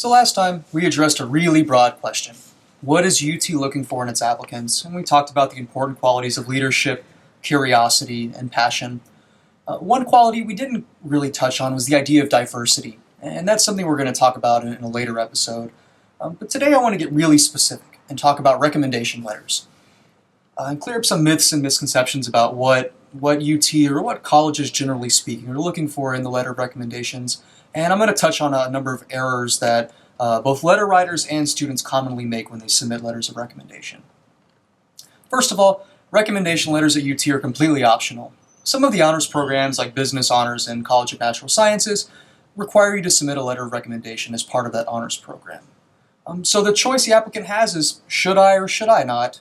So last time, we addressed a really broad question. What is UT looking for in its applicants? And we talked about the important qualities of leadership, curiosity, and passion. One quality we didn't really touch on was the idea of diversity, and that's something we're going to talk about in a later episode. But today I want to get really specific and talk about recommendation letters. And clear up some myths and misconceptions about what UT or what colleges generally speaking are looking for in the letter of recommendations. And I'm going to touch on a number of errors that both letter writers and students commonly make when they submit letters of recommendation. First of all, recommendation letters at UT are completely optional. Some of the honors programs, like Business Honors and College of Natural Sciences, require you to submit a letter of recommendation as part of that honors program. So the choice the applicant has is, should I or should I not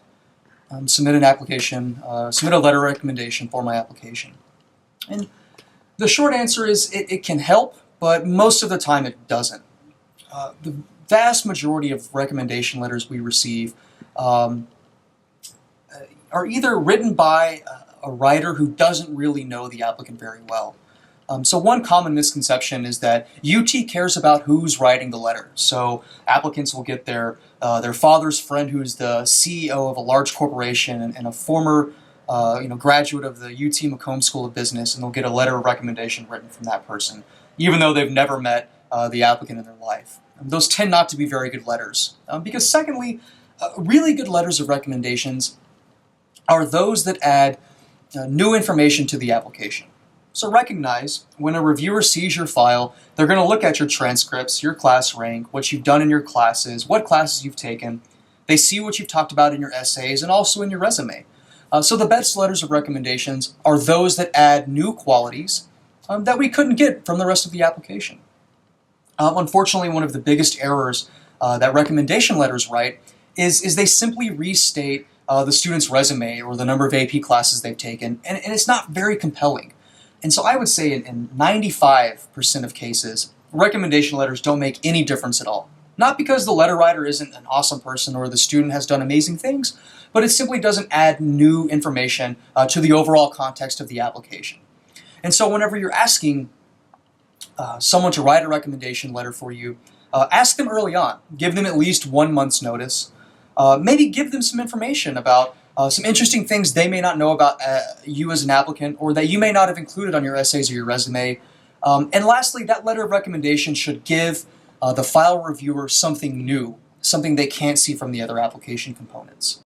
submit a letter of recommendation for my application? And the short answer is it can help, but most of the time it doesn't. The vast majority of recommendation letters we receive are either written by a writer who doesn't really know the applicant very well. So one common misconception is that UT cares about who's writing the letter. So applicants will get their father's friend who's the CEO of a large corporation and a former graduate of the UT Macomb School of Business, and they'll get a letter of recommendation written from that person, even though they've never met the applicant in their life. Those tend not to be very good letters. Because secondly, really good letters of recommendations are those that add new information to the application. So recognize, when a reviewer sees your file, they're going to look at your transcripts, your class rank, what you've done in your classes, what classes you've taken. They see what you've talked about in your essays and also in your resume. So the best letters of recommendations are those that add new qualities that we couldn't get from the rest of the application. Unfortunately, one of the biggest errors that recommendation letters write is they simply restate the student's resume or the number of AP classes they've taken, and it's not very compelling. And so I would say in 95% of cases, recommendation letters don't make any difference at all. Not because the letter writer isn't an awesome person or the student has done amazing things, but it simply doesn't add new information to the overall context of the application. And so whenever you're asking someone to write a recommendation letter for you, ask them early on. Give them at least 1 month's notice. Maybe give them some information about some interesting things they may not know about you as an applicant, or that you may not have included on your essays or your resume. And lastly, that letter of recommendation should give the file reviewer something new, something they can't see from the other application components.